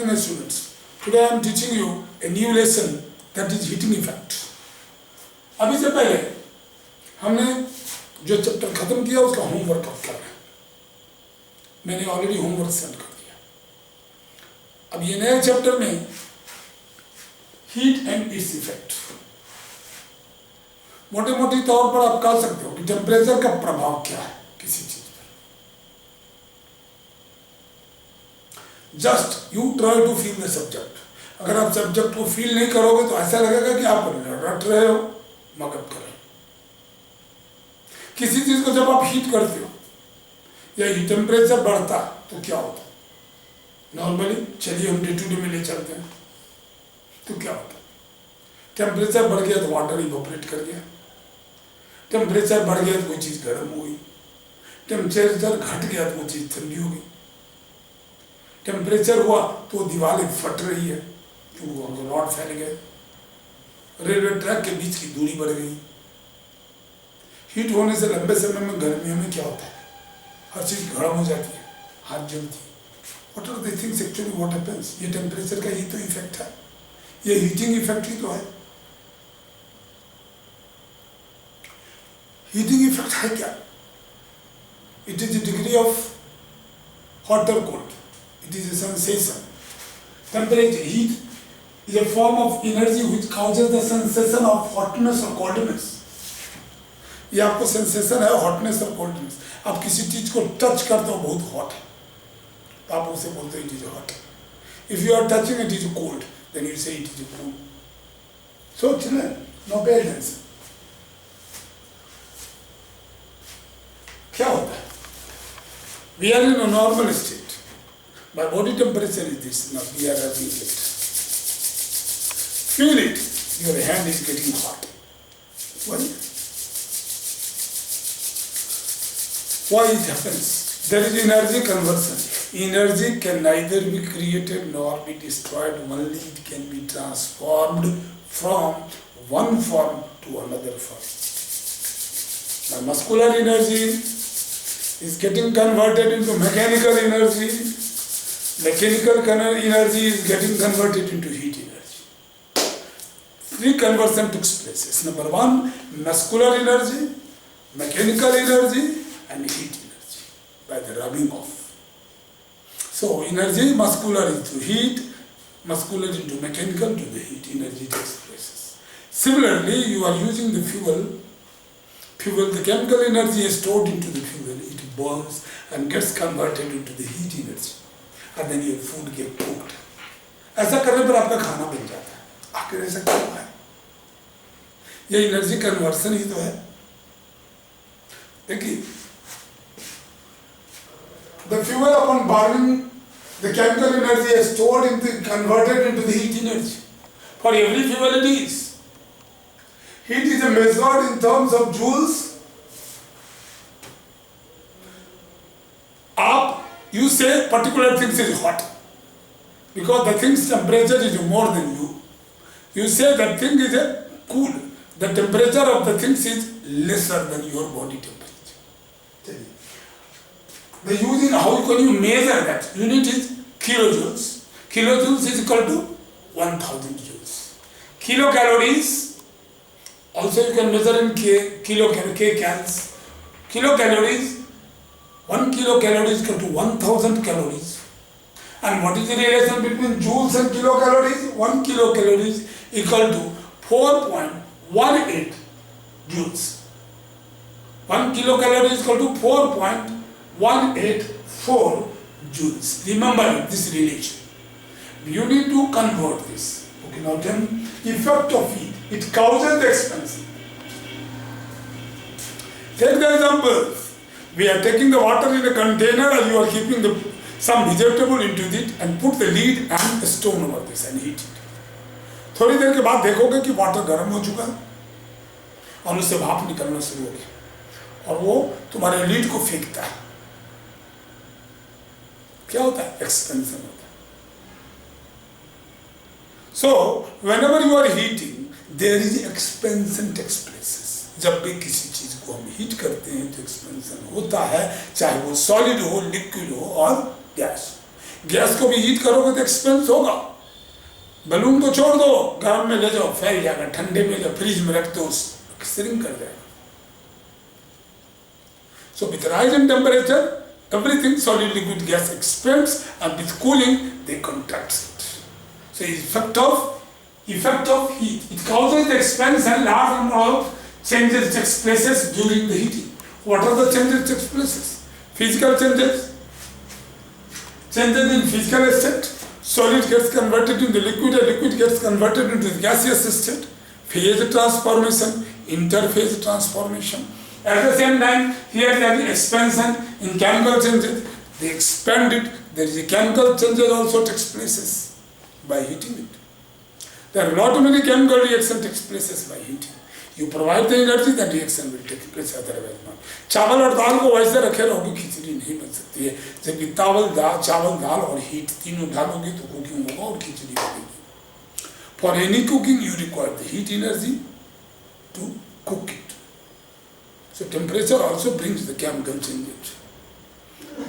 morning students. Today I am teaching you a new lesson that is heating effect. अभी से पहले हमने जो चैप्टर खत्म किया उसका होमवर्क अब कर रहे हैं. मैंने ऑलरेडी होमवर्क सेंड कर दिया. अब ये नए चैप्टर में हीट एंड इट्स इफेक्ट, मोटे मोटे तौर पर आप कह सकते हो कि टेम्परेचर का प्रभाव क्या है किसी चीज पर. Just you try to feel the subject. अगर आप सब्जेक्ट को फील नहीं करोगे तो ऐसा लगेगा कि आप रट रहे हो, मगन कर रहे हो. किसी चीज को जब आप हीट करते हो या टेम्परेचर बढ़ता तो क्या होता है? नॉर्मली चलिए हम डे टू डे में ले चलते हैं तो क्या होता है? टेम्परेचर बढ़ गया तो वाटर इवोपरेट कर गया. टेम्परेचर बढ़ गया तो कोई चीज गर्म हो गई. टेम्परेचर घट गया तो वो चीज ठंडी हो गई. टेम्परेचर हुआ तो दीवारें फट रही है क्योंकि रॉड फैल गए. रेलवे ट्रैक के बीच की दूरी बढ़ गई. हीट होने से लंबे समय में गर्मियों में क्या होता है? हर चीज गर्म हो जाती है, हाथ जलती है. What are the things actually what happens? ये टेम्परेचर का ही तो इफेक्ट है, ये हीटिंग इफेक्ट ही तो है. हीटिंग इफेक्ट है क्या? It is the degree of hot और cold. It is a sensation. Temperature, heat is a form of energy which causes the sensation of hotness or coldness. ये आपको sensation है hotness और coldness. आप किसी चीज को टच करते हो बहुत हॉट है तो आप उसे बोलते हो it is hot. If you are touching it is cold then you say it is cool. So children, no pay attention. क्या होता है? We are in a normal state. My body temperature is this. Now we are having it. Feel it. Your hand is getting hot. Why? Why it happens? There is energy conversion. Energy can neither be created nor be destroyed. Only it can be transformed from one form to another form. Now muscular energy is getting converted into mechanical energy. Mechanical energy is getting converted into heat energy. Three conversion took place. Number one, muscular energy, mechanical energy, and heat energy by the rubbing off. So energy, muscular into heat, muscular into mechanical to the heat energy takes place. Similarly, you are using the fuel, the chemical energy is stored into the fuel. It burns and gets converted into the heat energy. And then your food get cooked. ऐसा करने पर आपका खाना बन जाता है. आखिर ऐसा क्यों है? ये एनर्जी कन्वर्सन ही तो है. देखिए, the fuel upon burning, the chemical energy is stored into, converted into the heat energy. For every fuel it is. Heat is measured in terms of joules. You say particular things is hot because the thing's temperature is more than you. You say that thing is cool. The temperature of the things is lesser than your body temperature. The using how can you measure that? Unit is kilojoules. Kilojoules is equal to 1000 joules. Kilocalories also you can measure in kilocalories. Kilocalories. 1 kilocalorie is equal to 1000 calories. And what is the relation between joules and kilocalories? 1 kilocalorie is equal to 4.18 joules. 1 kilocalorie is equal to 4.184 joules. Remember this relation. You need to convert this. Okay, now then, effect of heat. It causes the expansion. Take the example. We are taking the water in a container and you are keeping some vegetable into it and put the lid and a stone over this and heat it. थोड़ी देर के बाद देखोगे कि water गर्म हो चुका है और उससे भाप निकलना शुरू हो गया और वो तुम्हारे लीड को फेंकता है. क्या होता है? एक्सपेंशन होता है. So whenever you are heating, there is expansion takes place. जब भी किसी चीज को हम हीट करते हैं तो एक्सपेंशन होता है, चाहे वो सॉलिड हो, लिक्विड हो और गैस. गैस को भी हीट करोगे तो एक्सपेंस होगा। बलून को छोड़ दो, गर्म में ले जाओ फैल जाएगा, ठंडे में ले फ्रिज में रख दो श्रिंक कर जाएगा। So with rise in temperature, everything solid, liquid, gas expands, and with cooling, they contracts it. So effect of heat. It causes the expansion, large number of changes takes places during the heating. What are the changes takes places? Physical changes. Changes in physical state. Solid gets converted into liquid, and liquid gets converted into the gaseous state. Phase transformation, interphase transformation. At the same time, here there is expansion in chemical changes. They expand it. There is a chemical changes also takes places by heating it. There are not many chemical reaction takes places by heating. You provide the energy, then reaction will take place, otherwise not. चावल और दाल को वैसे रखे रहोगे खिचड़ी नहीं बन सकती है। जबकि चावल दाल और हीट तीनों डालोगे तो कुकिंग होगा और खिचड़ी बनेगी। For any cooking, you require the heat energy to cook it. So temperature also brings the chemical changes.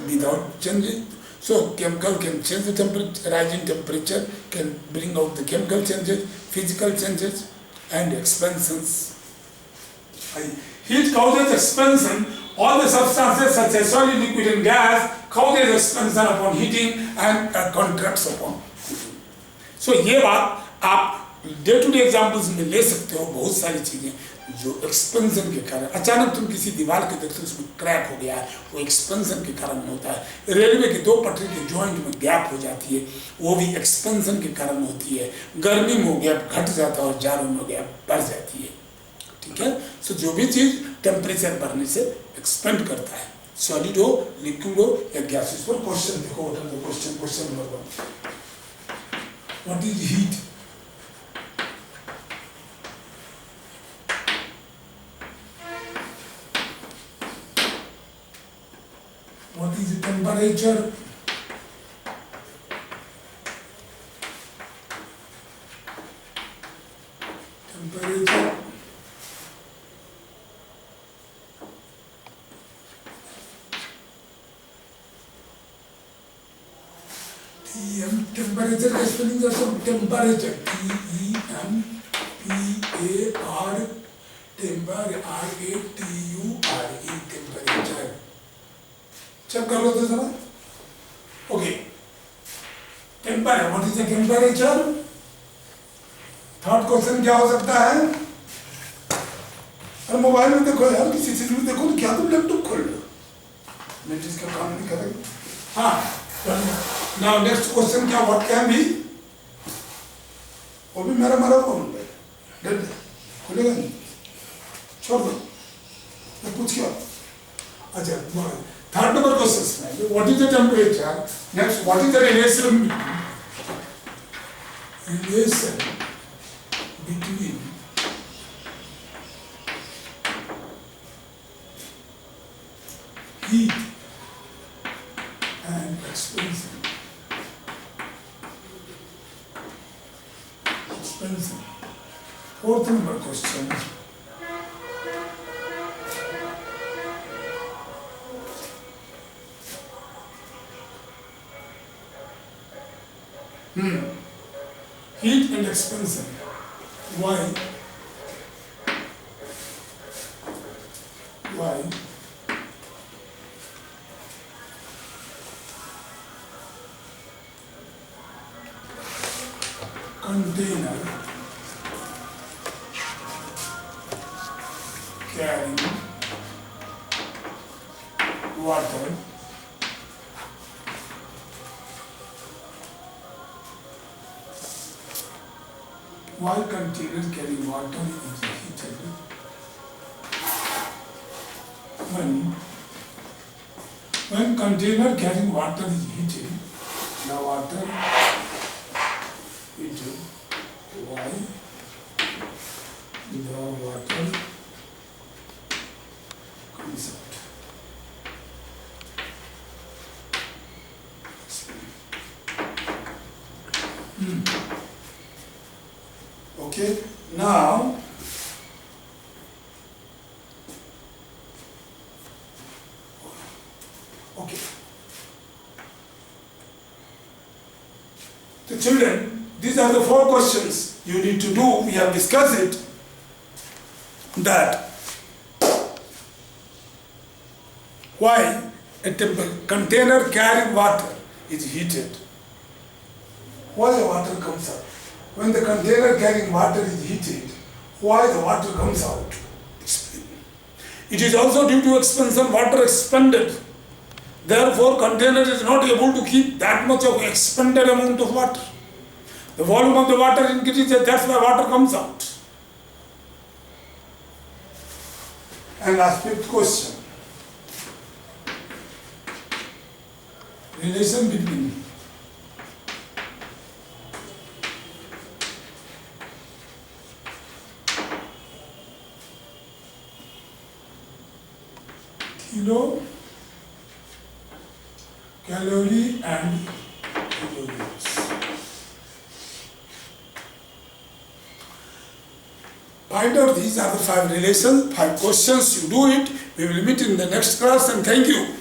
Without changing, so chemical can change the temperature, rise in temperature can bring out the chemical changes, physical changes, and expansions. Heat causes expansion. All the substances such as solid, liquid, and gas causes expansion upon heating and contracts upon cooling. So ये बात आप day to day examples में ले सकते हो। बहुत सारी चीजें जो एक्सपेंशन के कारण, अचानक तुम किसी दीवार के देखते हो उसमें क्रैक हो गया है, वो एक्सपेंशन के कारण होता है। रेलवे की दो पटरी के जॉइंट में गैप हो जाती है, वो भी एक्सपेंशन के कारण होती है। गर्मी में हो गैप घट जाता है और जाड़ों में हो गैप बढ़ जाती है। ठीक है। सो जो भी चीज टेम्परेचर बढ़ने से एक्सपेंड करता है, सॉलिड हो, लिक्विड हो या गैस। इस पर क्वेश्चन देखो, question number 1, what is heat? What is the temperature? Temperature. Temperature का स्पेलिंग जैसे टेम्परेचर, TEMPAR, टेम्परेचर। चेक कर लो तो जरा। Okay, temperature, what is the temperature? Third question क्या हो सकता है? अरे मोबाइल में देखो यार, किसी चीज में देखो, क्या तुम लैपटॉप खोल लो, नेट इसका काम नहीं करेगा। हाँ, नाउ नेक्स्ट क्वेश्चन क्या, व्हाट कैन बी? वो भी मेरा हुआ नंबर है, खुलेगा नहीं, छोड़ दो, मैं पूछ क्या। अच्छा, third number question, what is the temperature? Next, what is the relation between heat and expansion? Fourth number question. Heat and expansion. Why container carrying water while container carrying water is heated when container carrying water is heated, the water heated, why the water comes out. Okay, now children, these are the 4 questions you need to do. We have discussed it, that why a container carrying water is heated. Why the water comes out? When the container carrying water is heated, why the water comes out? Explain. It is also due to expansion, water expanded. Therefore, container is not able to keep that much of expanded amount of water. The volume of the water increases, that's why water comes out. And last 5th question. Relation between kilo, calorie and kilojoules. Find out, these are the 5 relations, 5 questions. You do it. We will meet in the next class, and thank you.